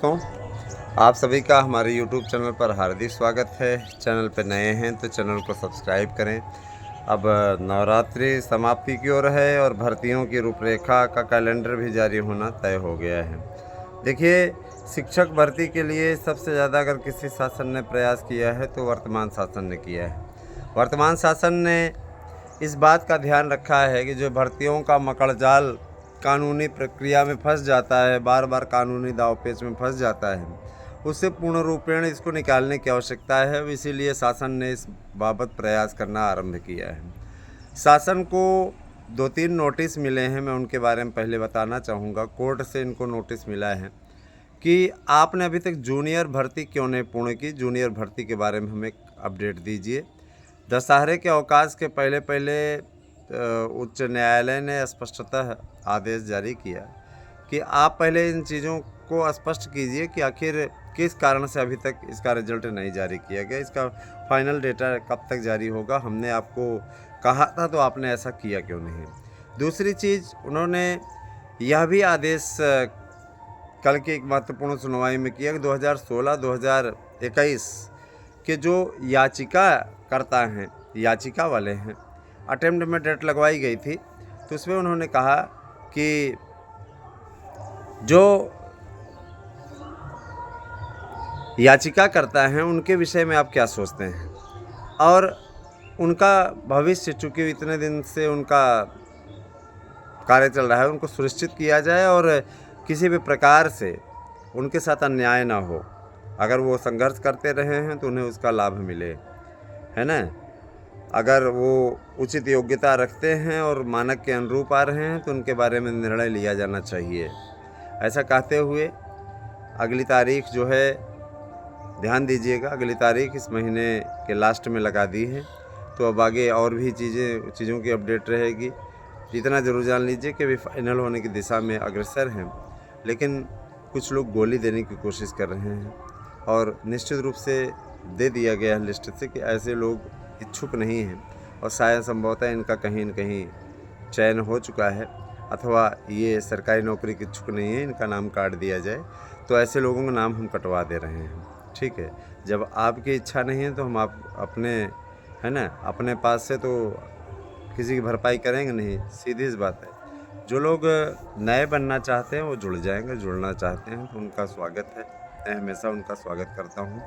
दोस्तों, आप सभी का हमारे YouTube चैनल पर हार्दिक स्वागत है। चैनल पर नए हैं तो चैनल को सब्सक्राइब करें। अब नवरात्रि समाप्ति की ओर है और भर्तियों की रूपरेखा का कैलेंडर भी जारी होना तय हो गया है। देखिए, शिक्षक भर्ती के लिए सबसे ज़्यादा अगर किसी शासन ने प्रयास किया है तो वर्तमान शासन ने किया है। वर्तमान शासन ने इस बात का ध्यान रखा है कि जो भर्तियों का मकड़जाल कानूनी प्रक्रिया में फंस जाता है, बार बार कानूनी दांवपेच में फंस जाता है, उससे पूर्ण रूपेण इसको निकालने की आवश्यकता है। इसीलिए शासन ने इस बाबत प्रयास करना आरंभ किया है। शासन को 2-3 नोटिस मिले हैं, मैं उनके बारे में पहले बताना चाहूँगा। कोर्ट से इनको नोटिस मिला है कि आपने अभी तक जूनियर भर्ती क्यों नहीं पूर्ण की, जूनियर भर्ती के बारे में हमें अपडेट दीजिए। दशहरे के अवकाश के पहले उच्च न्यायालय ने स्पष्टतः आदेश जारी किया कि आप पहले इन चीज़ों को स्पष्ट कीजिए कि आखिर किस कारण से अभी तक इसका रिजल्ट नहीं जारी किया गया, इसका फाइनल डेटा कब तक जारी होगा। हमने आपको कहा था तो आपने ऐसा किया क्यों नहीं। दूसरी चीज़, उन्होंने यह भी आदेश कल की एक महत्वपूर्ण सुनवाई में किया कि 2016-2021 के जो याचिका करता हैं, याचिका वाले हैं, अटेम्प्ट में डेट लगवाई गई थी, तो उसमें उन्होंने कहा कि जो याचिका करता है उनके विषय में आप क्या सोचते हैं और उनका भविष्य, चूँकि इतने दिन से उनका कार्य चल रहा है, उनको सुनिश्चित किया जाए और किसी भी प्रकार से उनके साथ अन्याय ना हो। अगर वो संघर्ष करते रहे हैं तो उन्हें उसका लाभ मिले, है ना। अगर वो उचित योग्यता रखते हैं और मानक के अनुरूप आ रहे हैं तो उनके बारे में निर्णय लिया जाना चाहिए। ऐसा कहते हुए अगली तारीख जो है, ध्यान दीजिएगा, अगली तारीख इस महीने के लास्ट में लगा दी है। तो अब आगे और भी चीज़ों की अपडेट रहेगी। इतना ज़रूर जान लीजिए कि वे फाइनल होने की दिशा में अग्रसर हैं, लेकिन कुछ लोग गोली देने की कोशिश कर रहे हैं और निश्चित रूप से दे दिया गया है लिस्ट से कि ऐसे लोग इच्छुक नहीं हैं और शायद संभवतः इनका कहीं न कहीं चयन हो चुका है अथवा ये सरकारी नौकरी के इच्छुक नहीं है, इनका नाम काट दिया जाए। तो ऐसे लोगों का नाम हम कटवा दे रहे हैं, ठीक है। जब आपकी इच्छा नहीं है तो हम आप अपने, है ना, अपने पास से तो किसी की भरपाई करेंगे नहीं, सीधी सी बात है। जो लोग नए बनना चाहते हैं वो जुड़ जाएंगे, जुड़ना चाहते हैं तो उनका स्वागत है। मैं हमेशा उनका स्वागत करता हूँ।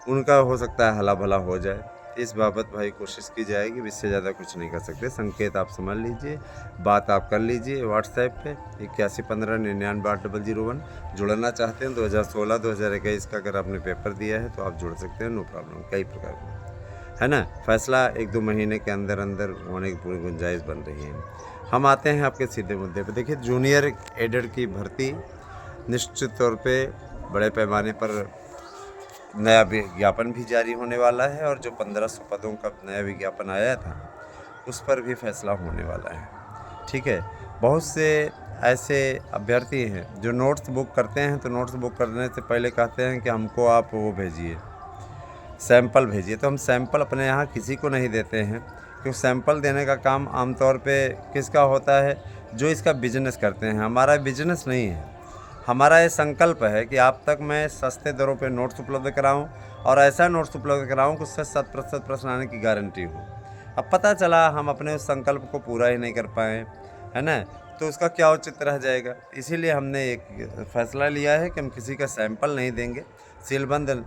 उनका हो सकता है हला भला हो जाए, इस बाबत भाई कोशिश की जाएगी। इससे ज़्यादा कुछ नहीं कर सकते। संकेत आप समझ लीजिए, बात आप कर लीजिए व्हाट्सएप पे 8115998001। जुड़ना चाहते हैं 2016-2021 का अगर आपने पेपर दिया है तो आप जुड़ सकते हैं, नो प्रॉब्लम। कई प्रकार का, है ना, फैसला 1-2 महीने के अंदर अंदर होने की पूरी गुंजाइश बन रही है। हम आते हैं आपके सीधे मुद्दे पे। देखिए, जूनियर एडेड की भर्ती निश्चित तौर पे बड़े पैमाने पर नया विज्ञापन भी जारी होने वाला है और जो 1500 पदों का नया विज्ञापन आया था उस पर भी फैसला होने वाला है, ठीक है। बहुत से ऐसे अभ्यर्थी हैं जो नोट्स बुक करते हैं, तो नोट्स बुक करने से पहले कहते हैं कि हमको आप वो भेजिए, सैंपल भेजिए। तो हम सैंपल अपने यहाँ किसी को नहीं देते हैं, क्योंकि सैंपल देने का काम आमतौर पे किसका होता है, जो इसका बिजनेस करते हैं। हमारा बिजनेस नहीं है, हमारा ये संकल्प है कि आप तक मैं सस्ते दरों पे नोट्स उपलब्ध कराऊं और ऐसा नोट्स उपलब्ध कराऊं कि उससे 100% प्रश्न आने की गारंटी हो। अब पता चला हम अपने उस संकल्प को पूरा ही नहीं कर पाए, है ना, तो उसका क्या औचित्य रह जाएगा। इसीलिए हमने एक फैसला लिया है कि हम किसी का सैंपल नहीं देंगे। सीलबंद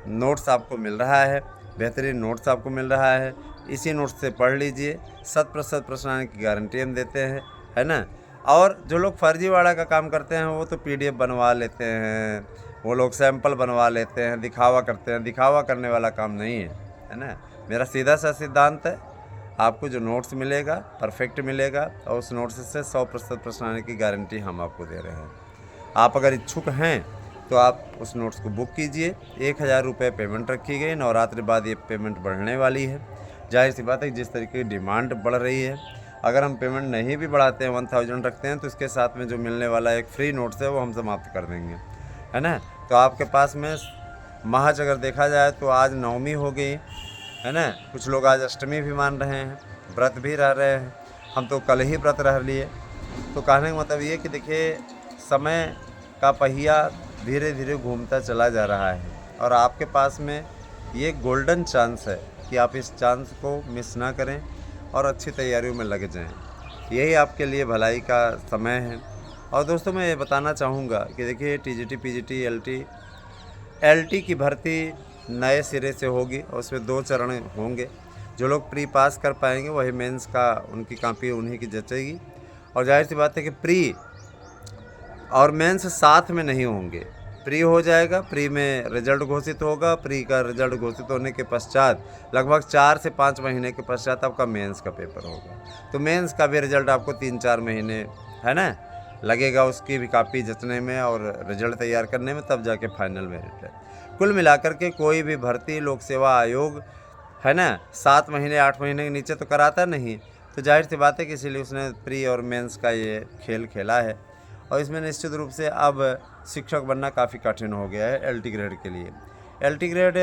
नोट्स आपको मिल रहा है, बेहतरीन नोट्स आपको मिल रहा है, इसी नोट्स से पढ़ लीजिए। 100% प्रश्न आने की गारंटी हम देते हैं, है ना। और जो लोग फर्जीवाड़ा का काम करते हैं वो तो PDF बनवा लेते हैं, वो लोग सैंपल बनवा लेते हैं, दिखावा करते हैं। दिखावा करने वाला काम नहीं है ना। मेरा सीधा सा सिद्धांत है, आपको जो नोट्स मिलेगा परफेक्ट मिलेगा और उस नोट्स से 100% प्रश्न आने की गारंटी हम आपको दे रहे हैं। आप अगर इच्छुक हैं तो आप उस नोट्स को बुक कीजिए। 1000 रुपये पेमेंट रखी गई। नवरात्रि बाद ये पेमेंट बढ़ने वाली है। जाहिर सी बात है, जिस तरीके की डिमांड बढ़ रही है, अगर हम पेमेंट नहीं भी बढ़ाते हैं, 1000 रखते हैं, तो इसके साथ में जो मिलने वाला एक फ्री नोट्स है वो हम समाप्त कर देंगे, है ना। तो आपके पास में महज अगर देखा जाए तो आज नवमी हो गई, है ना। कुछ लोग आज अष्टमी भी मान रहे हैं, व्रत भी रह रहे हैं। हम तो कल ही व्रत रह लिए। तो कहने का मतलब ये कि देखिए, समय का पहिया धीरे धीरे घूमता चला जा रहा है और आपके पास में ये गोल्डन चांस है कि आप इस चांस को मिस ना करें और अच्छी तैयारियों में लग जाएं। यही आपके लिए भलाई का समय है। और दोस्तों मैं ये बताना चाहूँगा कि देखिए टीजीटी, पीजीटी, एलटी की भर्ती नए सिरे से होगी और उसमें 2 चरण होंगे। जो लोग प्री पास कर पाएंगे वही मेंस का उनकी कॉपी उन्हीं की जचेगी। और जाहिर सी बात है कि प्री और मेंस साथ में नहीं होंगे। प्री हो जाएगा, प्री में रिजल्ट घोषित होगा, प्री का रिजल्ट घोषित होने के पश्चात लगभग 4 से 5 महीने के पश्चात आपका मेंस का पेपर होगा। तो मेंस का भी रिजल्ट आपको 3-4 महीने है ना लगेगा उसकी भी काफ़ी जचने में और रिजल्ट तैयार करने में, तब जाके फाइनल मेरिट है। कुल मिलाकर के कोई भी भर्ती लोक सेवा आयोग है ना 7 महीने 8 महीने के नीचे तो कराता नहीं। तो जाहिर सी बात है कि इसीलिए उसने प्री और मेंस का ये खेल खेला है। और इसमें निश्चित रूप से अब शिक्षक बनना काफ़ी कठिन हो गया है एलटी ग्रेड के लिए। एलटी ग्रेड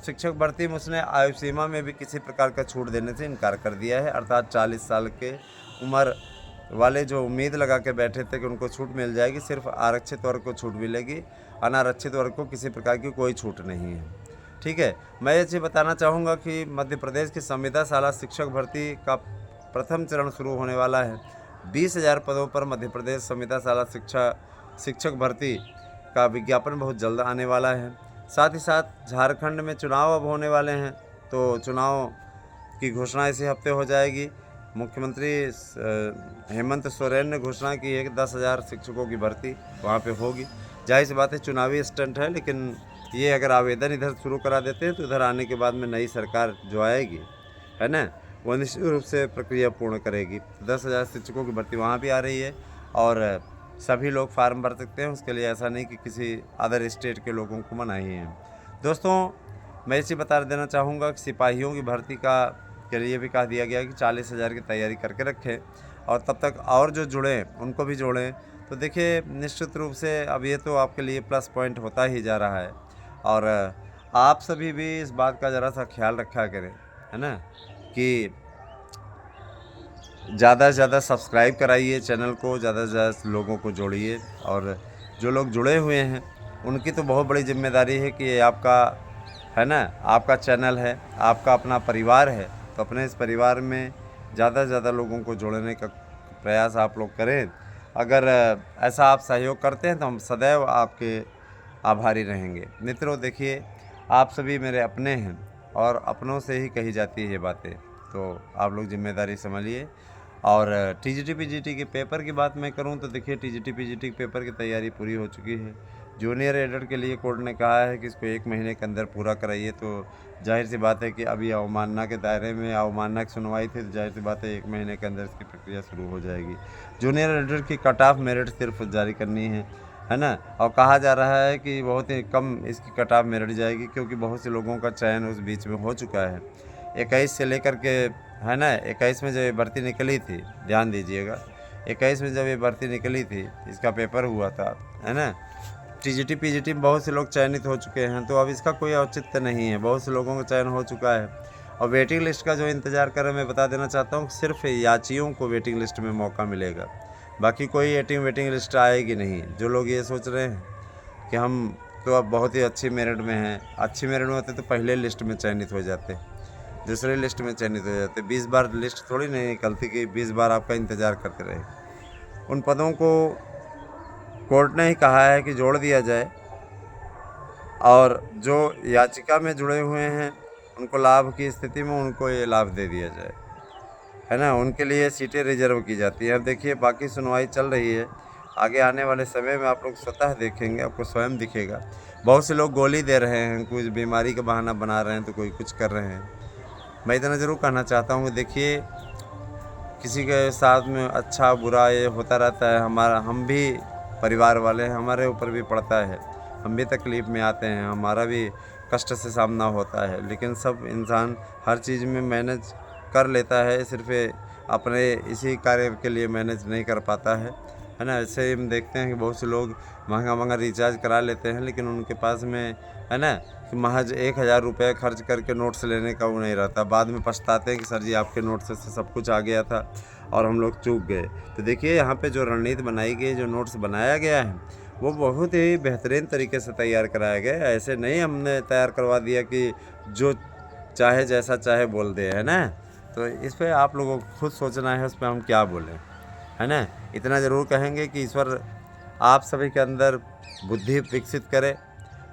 शिक्षक भर्ती में उसने आयु सीमा में भी किसी प्रकार का छूट देने से इनकार कर दिया है। अर्थात 40 साल के उम्र वाले जो उम्मीद लगा के बैठे थे कि उनको छूट मिल जाएगी, सिर्फ आरक्षित वर्ग को छूट मिलेगी, अनारक्षित वर्ग को किसी प्रकार की कोई छूट नहीं है। ठीक है, मैं ये चीज़ बताना चाहूँगा कि मध्य प्रदेश की संविदा शाला शिक्षक भर्ती का प्रथम चरण शुरू होने वाला है। 20,000 पदों पर मध्य प्रदेश संविदा शाला शिक्षक भर्ती का विज्ञापन बहुत जल्द आने वाला है। साथ ही साथ झारखंड में चुनाव अब होने वाले हैं, तो चुनाव की घोषणा इसी हफ्ते हो जाएगी। मुख्यमंत्री हेमंत सोरेन ने घोषणा की है कि 10,000 शिक्षकों की भर्ती वहाँ पे होगी। जाहिर सी बात है चुनावी स्टंट है, लेकिन ये अगर आवेदन इधर शुरू करा देते हैं तो इधर आने के बाद में नई सरकार जो आएगी है ना वो निश्चित रूप से प्रक्रिया पूर्ण करेगी। 10,000 शिक्षकों की भर्ती वहाँ भी आ रही है और सभी लोग फार्म भर सकते हैं। उसके लिए ऐसा नहीं कि किसी अदर स्टेट के लोगों को मनाही है। दोस्तों मैं इसे बता देना चाहूँगा कि सिपाहियों की भर्ती के लिए भी कहा दिया गया कि 40,000 की तैयारी करके रखें और तब तक और जो जुड़े उनको भी जोड़ें। तो देखिए निश्चित रूप से अब ये तो आपके लिए प्लस पॉइंट होता ही जा रहा है और आप सभी भी इस बात का ज़रा सा ख्याल रखा करें है ना कि ज़्यादा से ज़्यादा सब्सक्राइब कराइए चैनल को, ज़्यादा से ज़्यादा लोगों को जोड़िए। और जो लोग जुड़े हुए हैं उनकी तो बहुत बड़ी जिम्मेदारी है कि ये आपका है ना आपका चैनल है, आपका अपना परिवार है। तो अपने इस परिवार में ज़्यादा से ज़्यादा लोगों को जोड़ने का प्रयास आप लोग करें। अगर ऐसा आप सहयोग करते हैं तो हम सदैव आपके आभारी रहेंगे। मित्रों देखिए आप सभी मेरे अपने हैं और अपनों से ही कही जाती है ये बातें, तो आप लोग जिम्मेदारी समझिए। और टीजीटी पीजीटी के पेपर की बात मैं करूं तो देखिए टीजीटी पीजीटी के पेपर की तैयारी पूरी हो चुकी है। जूनियर एडेड के लिए कोर्ट ने कहा है कि इसको 1 महीने के अंदर पूरा कराइए। तो जाहिर सी बात है कि अभी अवमानना के दायरे में अवमानना की सुनवाई थी, तो जाहिर सी बात है 1 महीने के अंदर इसकी प्रक्रिया शुरू हो जाएगी। जूनियर एडेड की कट ऑफ मेरिट सिर्फ जारी करनी है ना। और कहा जा रहा है कि बहुत ही कम इसकी कट ऑफ मेरिट जाएगी क्योंकि बहुत से लोगों का चयन उस बीच में हो चुका है। 21 से लेकर के है ना 21 में जब ये भर्ती निकली थी, ध्यान दीजिएगा 21 में जब ये भर्ती निकली थी इसका पेपर हुआ था है ना। टीजीटी पीजीटी में बहुत से लोग चयनित हो चुके हैं, तो अब इसका कोई औचित्य नहीं है, बहुत से लोगों का चयन हो चुका है। और वेटिंग लिस्ट का जो इंतज़ार कर रहे हैं मैं बता देना चाहता हूँ सिर्फ याचियों को वेटिंग लिस्ट में मौका मिलेगा, बाकी कोई वेटिंग लिस्ट आएगी नहीं। जो लोग ये सोच रहे हैं कि हम तो अब बहुत ही अच्छी मेरिट में हैं, अच्छी मेरिट में होते तो पहले लिस्ट में चयनित हो जाते, दूसरे लिस्ट में चयनित हो जाते। 20 बार लिस्ट थोड़ी नहीं निकलती कि 20 बार आपका इंतज़ार करते रहे। उन पदों को कोर्ट ने ही कहा है कि जोड़ दिया जाए और जो याचिका में जुड़े हुए हैं उनको लाभ की स्थिति में उनको ये लाभ दे दिया जाए है ना। उनके लिए सीटें रिजर्व की जाती हैं। अब देखिए बाकी सुनवाई चल रही है, आगे आने वाले समय में आप लोग स्वतः देखेंगे, आपको स्वयं दिखेगा। बहुत से लोग गोली दे रहे हैं, कुछ बीमारी का बहाना बना रहे हैं, तो कोई कुछ कर रहे हैं। मैं इतना ज़रूर कहना चाहता हूँ कि देखिए किसी के साथ में अच्छा बुरा ये होता रहता है। हम भी परिवार वाले हैं, हमारे ऊपर भी पड़ता है, हम भी तकलीफ़ में आते हैं, हमारा भी कष्ट से सामना होता है। लेकिन सब इंसान हर चीज़ में मैनेज कर लेता है, सिर्फ अपने इसी कार्य के लिए मैनेज नहीं कर पाता है ना। ऐसे हम देखते हैं कि बहुत से लोग महंगा रिचार्ज करा लेते हैं, लेकिन उनके पास में है ना कि महज 1,000 रुपये खर्च करके नोट्स लेने का वो नहीं रहता। बाद में पछताते हैं कि सर जी आपके नोट्स से सब कुछ आ गया था और हम लोग चूक गए। तो देखिए यहाँ पे जो रणनीति बनाई गई, जो नोट्स बनाया गया है वो बहुत ही बेहतरीन तरीके से तैयार कराया गया है। ऐसे नहीं हमने तैयार करवा दिया कि जो चाहे जैसा चाहे बोल दे, है ना। तो इस पे आप लोगों को खुद सोचना है उस पर हम क्या बोलें, है ना। इतना ज़रूर कहेंगे कि ईश्वर आप सभी के अंदर बुद्धि विकसित करे।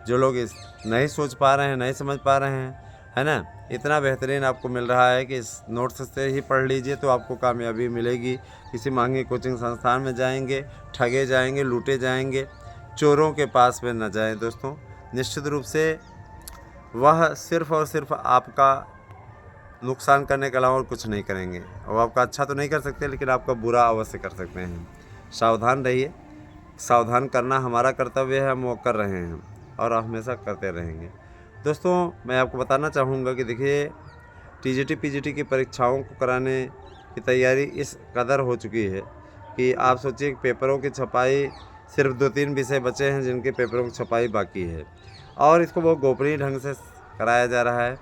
जो लोग इस नहीं सोच पा रहे हैं, नहीं समझ पा रहे हैं, है ना, इतना बेहतरीन आपको मिल रहा है कि इस नोट्स से ही पढ़ लीजिए तो आपको कामयाबी मिलेगी। किसी महंगी कोचिंग संस्थान में जाएंगे, ठगे जाएंगे, लूटे जाएंगे, चोरों के पास में न जाएं दोस्तों। निश्चित रूप से वह सिर्फ़ और सिर्फ आपका नुकसान करने के अलावा और कुछ नहीं करेंगे। और आपका अच्छा तो नहीं कर सकते, लेकिन आपका बुरा अवश्य कर सकते हैं। सावधान रहिए। सावधान करना हमारा कर्तव्य है, हम वो कर रहे हैं और हमेशा करते रहेंगे। दोस्तों मैं आपको बताना चाहूँगा कि देखिए टीजीटी पीजीटी की परीक्षाओं को कराने की तैयारी इस कदर हो चुकी है कि आप सोचिए कि पेपरों की छपाई सिर्फ 2-3 विषय बचे हैं जिनके पेपरों की छपाई बाकी है, और इसको बहुत गोपनीय ढंग से कराया जा रहा है।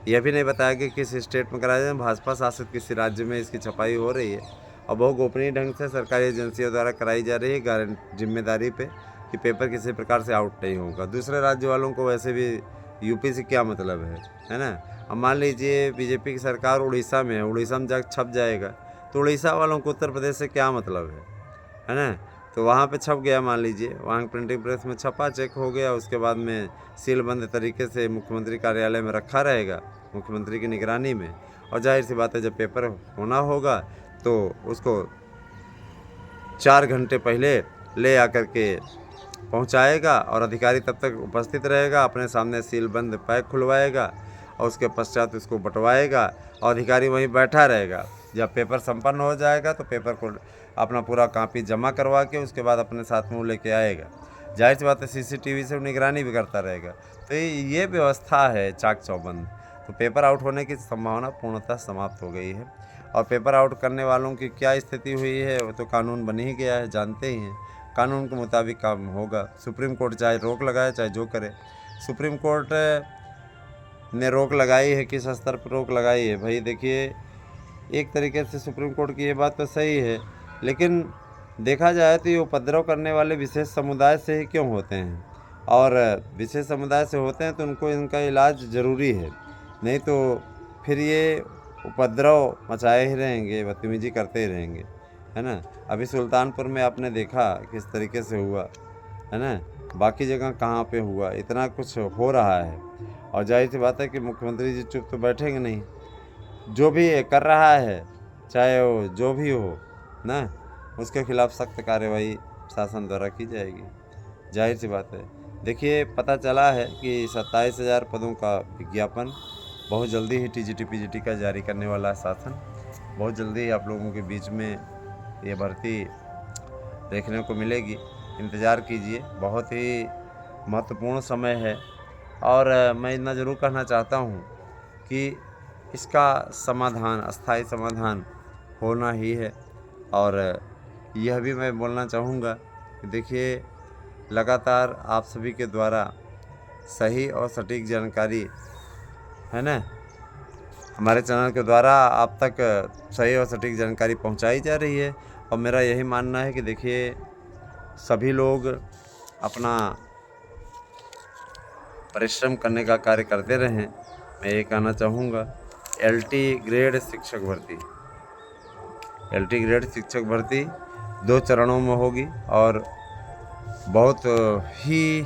यह भी नहीं बताया कि किस स्टेट में कराया जाए। भाजपा शासित किसी राज्य में इसकी छपाई हो रही है और बहुत गोपनीय ढंग से सरकारी एजेंसियों द्वारा कराई जा रही है, जिम्मेदारी पे कि पेपर किसी प्रकार से आउट नहीं होगा। दूसरे राज्य वालों को वैसे भी यूपी से क्या मतलब है ना। अब मान लीजिए बीजेपी की सरकार उड़ीसा में है, उड़ीसा में जाकर छप जाएगा तो उड़ीसा वालों को उत्तर प्रदेश से क्या मतलब है ना। तो वहाँ पे छप गया, मान लीजिए वहाँ प्रिंटिंग प्रेस में छपा, चेक हो गया, उसके बाद में सीलबंद तरीके से मुख्यमंत्री कार्यालय में रखा रहेगा, मुख्यमंत्री की निगरानी में। और जाहिर सी बात है जब पेपर होना होगा तो उसको 4 घंटे पहले ले आकर के पहुंचाएगा और अधिकारी तब तक उपस्थित रहेगा, अपने सामने सीलबंद पैक खुलवाएगा और उसके पश्चात उसको बंटवाएगा और अधिकारी वहीं बैठा रहेगा। जब पेपर संपन्न हो जाएगा तो पेपर को अपना पूरा कॉपी जमा करवा के उसके बाद अपने साथ में वो लेके आएगा। जाहिर सी बात है सीसीटीवी से निगरानी भी करता रहेगा। तो ये व्यवस्था है चाक चौबंद। तो पेपर आउट होने की संभावना पूर्णतः समाप्त हो गई है। और पेपर आउट करने वालों की क्या स्थिति हुई है वो तो कानून बन ही गया है, जानते ही हैं। कानून के मुताबिक काम होगा। सुप्रीम कोर्ट चाहे रोक लगाए चाहे जो करे। सुप्रीम कोर्ट ने रोक लगाई है, किस स्तर पर रोक लगाई है भाई। देखिए एक तरीके से सुप्रीम कोर्ट की ये बात तो सही है, लेकिन देखा जाए तो ये उपद्रव करने वाले विशेष समुदाय से ही क्यों होते हैं, और विशेष समुदाय से होते हैं तो उनको इनका इलाज ज़रूरी है, नहीं तो फिर ये उपद्रव मचाए ही रहेंगे, बदतमीजी करते ही रहेंगे, है ना। अभी सुल्तानपुर में आपने देखा किस तरीके से हुआ, है ना, बाकी जगह कहाँ पे हुआ, इतना कुछ हो रहा है। और जाहिर सी बात है कि मुख्यमंत्री जी चुप तो बैठेंगे नहीं, जो भी कर रहा है चाहे वो जो भी हो ना, उसके खिलाफ सख्त कार्रवाई शासन द्वारा की जाएगी। जाहिर सी बात है। देखिए पता चला है कि 27,000 पदों का विज्ञापन बहुत जल्दी ही टीजीटी पीजीटी का जारी करने वाला है शासन। बहुत जल्दी ही आप लोगों के बीच में ये भर्ती देखने को मिलेगी, इंतज़ार कीजिए। बहुत ही महत्वपूर्ण समय है और मैं इतना ज़रूर कहना चाहता हूँ कि इसका समाधान, अस्थायी समाधान होना ही है। और यह भी मैं बोलना चाहूँगा कि देखिए लगातार आप सभी के द्वारा सही और सटीक जानकारी, है ना, हमारे चैनल के द्वारा आप तक सही और सटीक जानकारी पहुंचाई जा रही है। और मेरा यही मानना है कि देखिए सभी लोग अपना परिश्रम करने का कार्य करते रहें। मैं ये कहना चाहूँगा LT ग्रेड शिक्षक भर्ती 2 चरणों में होगी और बहुत ही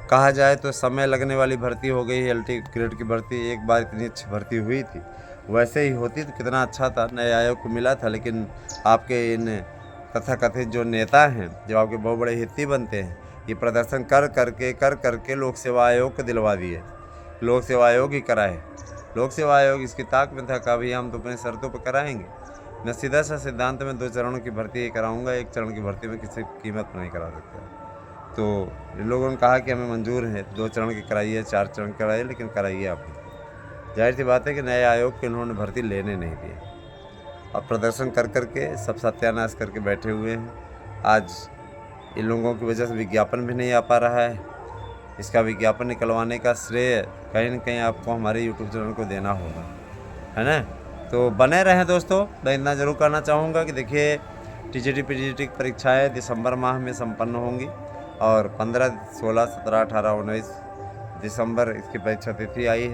कहा जाए तो समय लगने वाली भर्ती हो गई है। LT ग्रेड की भर्ती एक बार इतनी अच्छी भर्ती हुई थी, वैसे ही होती तो कितना अच्छा था, नए आयोग को मिला था। लेकिन आपके इन तथाकथित जो नेता हैं, जो आपके बहुत बड़े हित्ती बनते हैं, ये प्रदर्शन कर करके लोक सेवा आयोग को दिलवा दिए। लोक सेवा आयोग ही कराए। लोक सेवा आयोग इसकी ताक में था, कभी हम तो अपने शर्तों पर कराएंगे। मैं सीधा सा सिद्धांत में 2 चरणों की भर्ती कराऊंगा, 1 चरण की भर्ती में किसी कीमत नहीं करा सकता। तो इन लोगों ने कहा कि हमें मंजूर है 2 चरण की कराइए, 4 चरण की कराइए, लेकिन कराइए आप। जाहिर सी बात है कि नए आयोग के उन्होंने भर्ती लेने नहीं दिए और प्रदर्शन कर करके सब सत्यानाश करके बैठे हुए हैं। आज इन लोगों की वजह से विज्ञापन भी नहीं आ पा रहा है। इसका विज्ञापन निकलवाने का श्रेय कहीं न कहीं आपको हमारे यूट्यूब चैनल को देना होगा, है ना। तो बने रहें दोस्तों। मैं इतना ज़रूर कहना चाहूँगा कि देखिए टीजीटी पीजीटी की परीक्षाएँ दिसंबर माह में संपन्न होंगी और 15, 16, 17, 18, 19 दिसंबर इसकी परीक्षा तिथि आई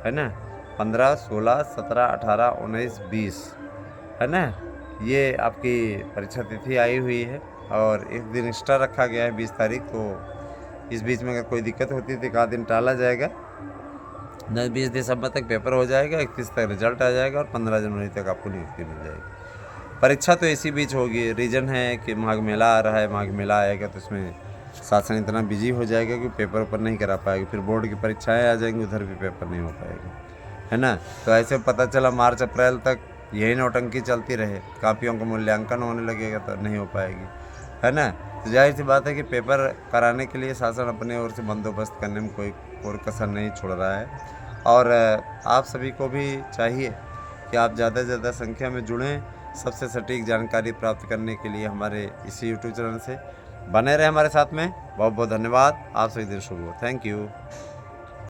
है ना। 15, 16, 17, 18, 19, 20 है ना, ये आपकी परीक्षा तिथि आई हुई है। और एक दिन एक्स्ट्रा रखा गया है 20 तारीख, तो इस बीच में अगर कोई दिक्कत होती है तो एक आध दिन टाला जाएगा। 20 दिसंबर तक पेपर हो जाएगा, 31 तक रिजल्ट आ जाएगा और 15 जनवरी तक आपको नियुक्ति मिल जाएगी। परीक्षा तो इसी बीच होगी। रीज़न है कि माघ मेला आ रहा है, माघ मेला आएगा तो इसमें शासन इतना बिजी हो जाएगा कि पेपर ऊपर नहीं करा पाएगी। फिर बोर्ड की परीक्षाएं आ जाएंगी, उधर भी पेपर नहीं हो पाएगा, है ना। तो ऐसे पता चला मार्च अप्रैल तक यही नौटंकी चलती रहे, कापियों का मूल्यांकन होने लगेगा तो नहीं हो पाएगी, है ना। तो जाहिर सी बात है कि पेपर कराने के लिए शासन अपने ओर से बंदोबस्त करने में कोई और कसर नहीं छोड़ रहा है। और आप सभी को भी चाहिए कि आप ज़्यादा से ज़्यादा संख्या में जुड़ें। सबसे सटीक जानकारी प्राप्त करने के लिए हमारे इसी यूट्यूब चैनल से बने रहे हमारे साथ में। बहुत बहुत धन्यवाद। आप सभी दिन शुभ हो। Thank you.